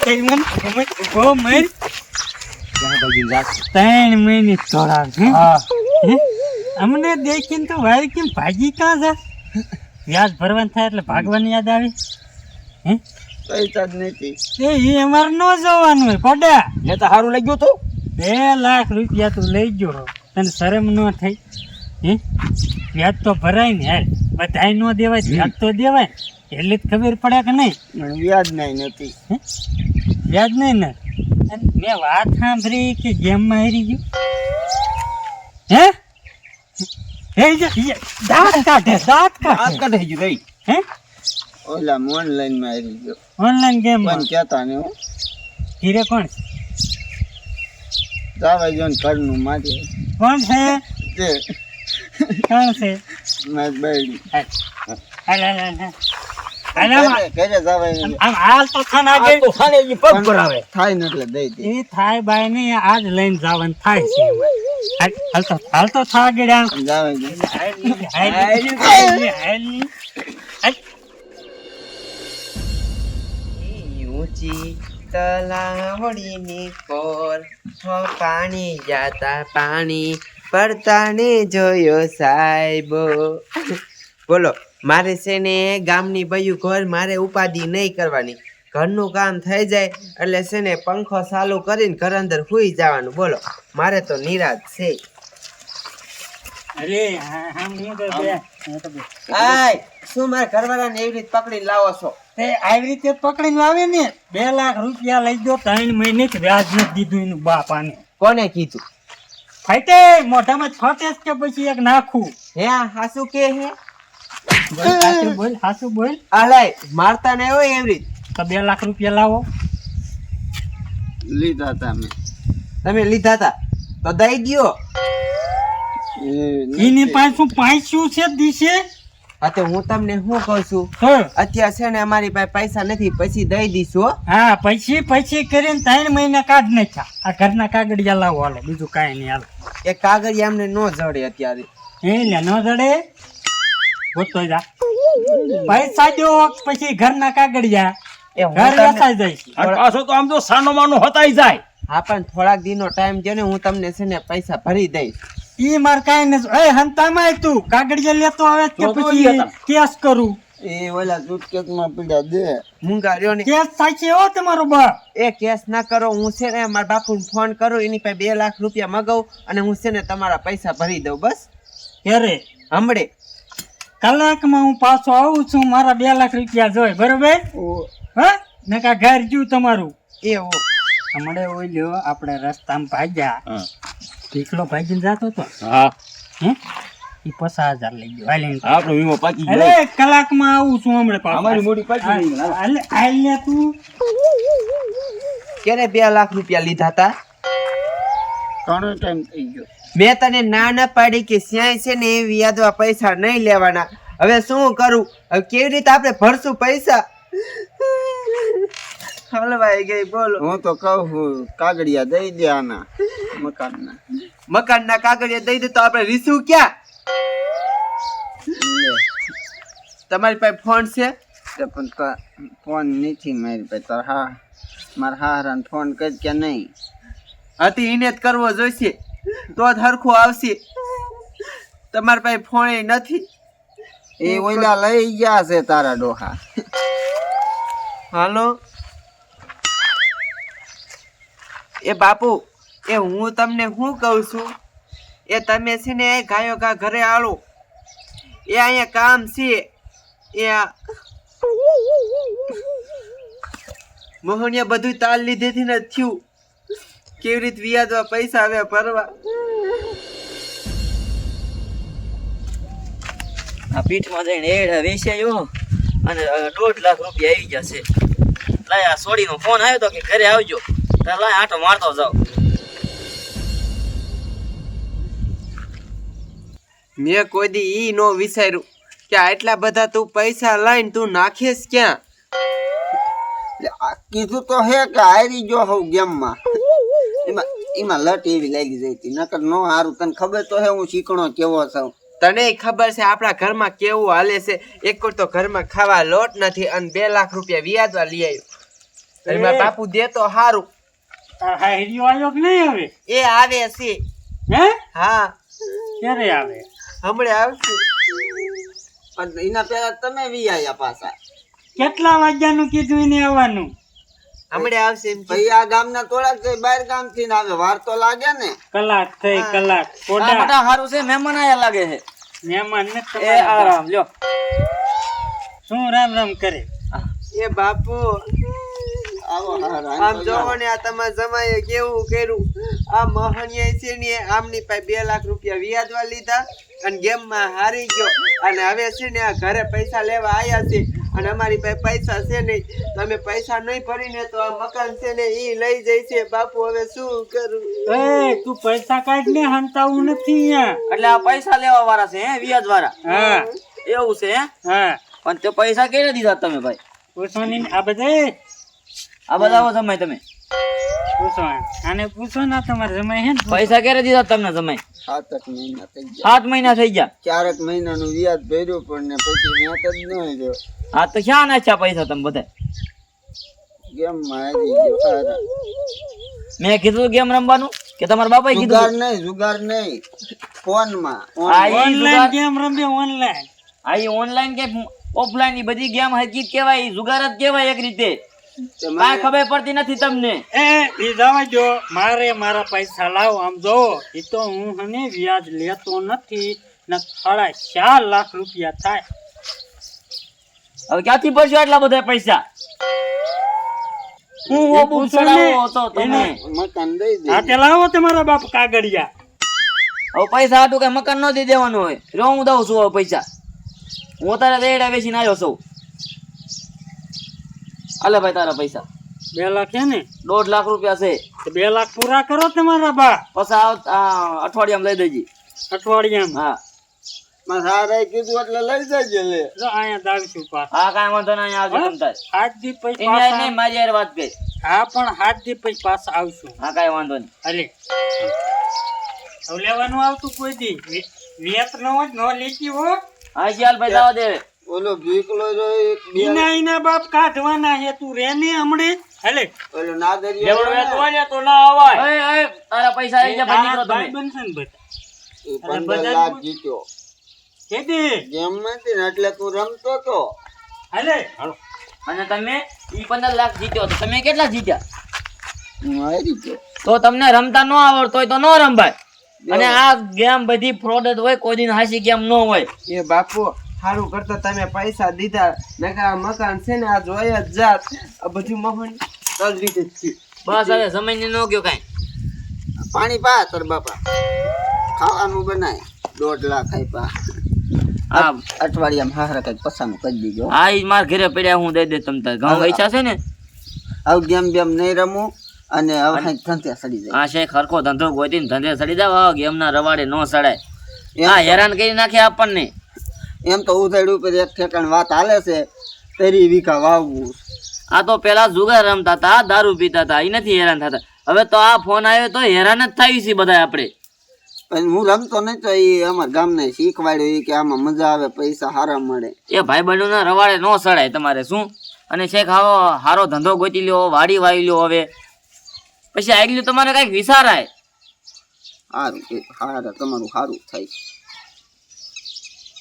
થઈ મન ઓ મર 3 મહિને તોડાવ અમને દેખીને તો વાય કેમ ભાગી કાં જા વ્યાજ ભરવાનું થાય એટલે ભાગવાની યાદ આવી પૈસા જ નથી એ અમારે ન જોવાનું હોય પડ્યા એ તો સારું લાગ્યું તું 2 લાખ રૂપિયા તું લઈ ગયો તને શરમ ન થઈ વ્યાજ તો ભરાય ને યાર બધાય ન દેવાય વ્યાજ તો દેવાય એટલે જ ખબર પડે કે નહીં વ્યાજ નહીં નથી વ્યાજ નહીં ને મેં વાત સાંભળી કે ગેમમાં હારી ગયું દાંત કાઢે ગયું રહી હે ઓલા ઓનલાઈન માં આવી ગયો ઓનલાઈન ગેમ પણ કેતા ને ધીરે કોણ જાવા જો ઘરનું મારે કોણ છે તે કોણ છે મેં બેડી ઘરે જાવા આમ હાલ તો ખાન આગળ તો ખાને ઈ પગ ભરાવે થાય ને એટલે દઈ દે એ થાય બાય ને આજ લઈને જવાનું થાય છે હાલ તો થા ગડ્યા જાવા ઊંચી તલાવડીની કોર પાણી જાતા પાણી પડતાને જોયો સાહેબો બોલો મારે છે ને ગામની બયું ઘર મારે ઉપાધિ નહીં કરવાની ઘરનું કામ થઈ જાય એટલે છે ને પંખો ચાલુ કરીને ઘર અંદર સુઈ જવાનું બોલો મારે તો નિરાશ છે અરે હા હું તો બે આય શું મારા ઘરવાળાને એવી રીતે પકડીને લાવો છો તે આવી રીતે પકડીને લાવે ને 2 લાખ રૂપિયા લઈ ગયો 3 મહિને જ વ્યાજ નથી દીધું એનું બાપાને કોને કીધું ફાઈટે મોઢામાં છોટે કે પછી એક નાખું હે હાસુ કે હે હાસુ બોલ આલાય મારતા નહીં હોય એવી રીતે તો 2 લાખ રૂપિયા લાવો લીધા તા મેં તમે લીધા તા તો દઈ દ્યો એની પાછું પાંચું છે દિશે હા તો હું તમને શું કહું છું અત્યારે છે ને અમારી પાસે પૈસા નથી પછી દઈ દઈશું હા પછી કરીને 3 મહિના કાઢ નાખ્યા આ ઘરના કાગળિયા લાવો હાલો બીજું કાંઈ નહીં હાલો એ કાગળિયા અમને ન જડે અત્યારે લે ન જડે ગોતો જા પૈસા દો પછી ઘરના કાગળિયા એ ઘર વેચાઈ જાય પાછો તો આમ તો સાનો માનો હતાઈ જાય હા પણ થોડાક દિનનો ટાઈમ છે ને હું તમને છે ને પૈસા ભરી દઈશ ઈ માર કાંઈ નથી એ હંતામાં તું કાગળિયા લેતો આવે કે પછી કેસ કરું એ ઓલા સુટકેસ માં પીડા દે મૂંગા રહ્યો ને કેસ થાય છે હો તમારો બાપ એ કેસ ના કરો હું છે ને મારા બાપુને ફોન કરું એની પાસે 2 લાખ રૂપિયા મગાવું અને હું છે ને તમારા પૈસા ભરી દઉં બસ ક્યારે હમણે કલાકમાં હું પાછો આવું છું મારા 2 લાખ રૂપિયા જોઈ બરોબર હા નકા ઘર જ્યું તમારું એવું હમણે ઓલ્યો આપણે રસ્તામાં ભાગ્યા એકલો ભાગીને જાતો તો હા હે ઈ 50,000 લઈ ગયો હાલીને આપણો વીમો પાકી ગયો અરે કલાકમાં આવું છું હમણે પાછો અમારી મોટી પાકી ગઈ હાલ લે તું ક્યારે 2 લાખ રૂપિયા લીધા તા ઘણો ટાઈમ થઈ ગયો મેં તને ના ના પાડી કે સ્યાય છે ને એવી યાદવા પૈસા નહીં લેવાના હવે શું કરું હવે કેવી રીતે આપણે ભરશું પૈસા હલવાઈ ગઈ બોલો હું તો કહું છું કાગળિયા દઈ દે આના મકાનના કાગળિયા દઈ દે તો આપણે રીસું ક્યાં તમારી પાસે ફોન છે પણ ફોન નથી મારી પાસે તાર હા મારા હારાને ફોન કર કે નહીં હતી એને જ કરવો જોઈશે તો જ હરખું આવશે તમારી પાસે ફોન નથી એ ઓલા લઈ ગયા છે તારા ડોહા હાલો એ બાપુ એ હું તમને શું કહું છું એ તમે છે ને ગાયો ગા ઘરે આવો એ અહીંયા કામ છે એ મોહનિયા બધું તાલ લીધેથી ને થયું કેવી રીતે વ્યાજવા પૈસા આવે ભરવા આ પીઠમાં જઈને એડા વેચાયો અને 1.5 લાખ રૂપિયા આવી જશે લાય આ સોડીનો ફોન આવ્યો તો કે ઘરે આવજો તો લાય આટો મારતો જાવ મેં કોઈ દી ઈ નો વિચાર્યું કે આટલા બધા તું પૈસા લઈને તું નાખીશ ક્યાં કીધું તો હે કે હારી જો હોઉં ગેમમાં એમાં લટ એવી લાગી જતી નકર નો હારું તને ખબર તો હે હું શીખણો કેવો છું તને ખબર છે આપણા ઘરમાં કેવું હાલે છે એક તો ઘરમાં ખાવા લોટ નથી અને 2 લાખ રૂપિયા વ્યાજવા લઈ આવ્યો એમાં બાપુ દે તો સારું. તાર હાહરીયો આવ્યો કે નહીં હવે? એ આવે છે. હે? હા ક્યારે આવે? હમણાં આવશે. પણ એના પહેલા તમે વી આયા પાછા. કેટલા વાગ્યાનું કીધું એને આવવાનું? હમણાં આવશે એમ કે. ભાઈ આ ગામના થોડાક છે, બહાર ગામથી ને આવે, વાર તો લાગે ને. કલાક થઈ કલાક. આ કોડા મોટા હારું છે મહેમાન આયા લાગે છે. મહેમાન ને એ તમારા આરામ લ્યો. શું રામ રામ કરે? એ બાપુ આવો હારા, આમ જોવો ને આ તમારા જમાઈએ કેવું કર્યું. આ મહણિયા છે ને આમની પાસે 2 લાખ રૂપિયા વ્યાજવા લીધા અને ગેમમાં હારી ગયો અને હવે છે ને આ ઘરે પૈસા લેવા આયા છે અને અમારી પાસે પૈસા છે નહીં. તમે પૈસા નહીં ભરીને તો આ મકાન છે ને ઈ લઈ જાય છે. બાપુ હવે શું કરું? એ તું પૈસા કાઢ ને, હંતાવું નથી અહીંયા. એટલે આ પૈસા લેવા વાળા છે હે વ્યાજ વાળા. હા એવું છે હે? હા. પણ તે પૈસા કેને દીધા તમે ભાઈ? પૂછવાની આ બધે આ બધા સમય તમે પૂછો, આને પૂછો ને, તમારે જમાય હે ને? પૈસા ક્યારે દીધા તમને સમય? 7 મહિના થઈ ગયા. 7 મહિના થઈ ગયા. 4 મહિનાનું વ્યાજ ભર્યું પણ ને પછી મેં જ ન રહ્યો. હા તો ક્યાં નાખ્યા પૈસા તમે બધા? ગેમમાં હારી ગયો હારા. મેં કીધું ગેમ રમવાનું કે તમારા બાપાએ જુગાર કીધું? નહીં, જુગાર નહીં, ફોનમાં. આ ઈ ઓનલાઈન જુગાર- ગેમ રમે, ઓનલાઈન. આ ઈ ઓનલાઈન કે ઓફલાઈન ની બધી ગેમ હરકી જ કહેવાય. ઈ જુગાર જ કહેવાય એક રીતે. કાંઈ ખબર પડતી નથી તમને. એ જવા જો, મારે મારા પૈસા લાવો. આમ જોવો, એ તો હું હને વ્યાજ લેતો નથી ને 4.5 લાખ રૂપિયા થાય. હવે ક્યાંથી ભરશો એટલા બધા પૈસા? હું એ ઓબુ પૂછો ને, ચડાવો હતો તમે. મકાન દઈ દે. આ તે લાવો તમારા બાપ કાગળિયા. હવે પૈસા હાટું કઈ મકાન ન દઈ દેવાનું હોય. રો હું દઉં છું હવે પૈસા. હું તારે રેડા વેચીને આવ્યો છું. હાલે ભાઈ તારા પૈસા 2 લાખ હે ને? 1.5 લાખ રૂપિયા છે. તો 2 લાખ પૂરા કરો તમારા બા પછી અઠવાડિયામાં લઈ દેજી. અઠવાડિયામાં. હા મારા હારાએ કીધું એટલે લઈ જજે લે. જો અહીંયા દાવશું પાછા. હા કાંઈ વાંધો નહીં. આવજો તમ તારે. 7 દી પછી એની હારે પાછા. નહીં, મારી હારે વાત કરી. હા પણ 7 દી પછી પાછા આવશું. હા કાંઈ વાંધો નહીં. અલે હવે લેવાનું આવતું કોઈ દી વેત ન હોય, ન લેતી હો. હા ચાલ ભાઈ જવા દે. ઓલો ભીકલો જો એક બે એના બાપ કાઢવાના હે. તું રે ને હમણે. હલે ઓલો નાદરિયો તો ના અવાય. ઓય, ઓય, તારા પૈસા આવી ગયા ભાઈ, નીકળો ભાઈ તમે. બનશે ને બધા. એ 15 લાખ જીત્યો કેદી ગેમમાંથી ને, એટલે તું રમતો તો. હલે અને તમે ઈ 15 લાખ જીત્યો તો તમે કેટલા જીત્યા? હું હારી ગયો. તો તમને રમતા ન આવડતો હોય તો ન રમવાય. અને આ ગેમ બધી ફ્રોડ જ હોય, કોઈ દિન હાસી ગેમ ન હોય. એ બાપુ સારું કરતો તમે પૈસા દીધા. નકર આ મકાન છે ને આ જોઈ જ જાત. આ બધું મહણ તલવી જ છે. બસ હવે સમય ને ન ગયો કાંઈ. પાણી પા તાર બાપા, ખાવાનું બનાય. 1.5 લાખ આપ્યા. હા અઠવાડિયામાં હારા કઈક પસાનું કરી દીજો. હા ઈ મારા ઘરે પડ્યા, હું દઈ દે તમ તારે. ઘઉં વેચા છે ને? હવે ગેમ બેમ નહીં રમું અને હવે કંઈક ધંધે સડી જાય. હા શેખ હરખો ધંધો ગોતીને ધંધે સડી જાવ. ગેમ ના રવાડે ન સડાય. એમ હા હેરાન કરી નાખે આપણને. એમ તો ઉધેડ ઉપર એક ઠેકાણ વાત હાલે છે, 30 વીઘા વાવવું. આ તો પેલા જુગાર રમતા હતા, દારૂ પીતા હતા, એ નથી હેરાન થતા. હવે તો આ ફોન આવ્યો તો હેરાન જ થાય છે બધા આપણે. પણ હું રમતો નહીં તો એ અમારા ગામને શીખવાડ્યું ઈ કે આમાં મજા આવે, પૈસા સારા મળે. એ ભાઈ બંધોના રવાડે ન સડાય તમારે શું. અને શેખ આવો હારો ધંધો ગોતી લ્યો, વાડી વાવી લ્યો. હવે પછી આગલું તમારે કઈક વિચારાય. સારું કે હારા તમારું સારું થાય.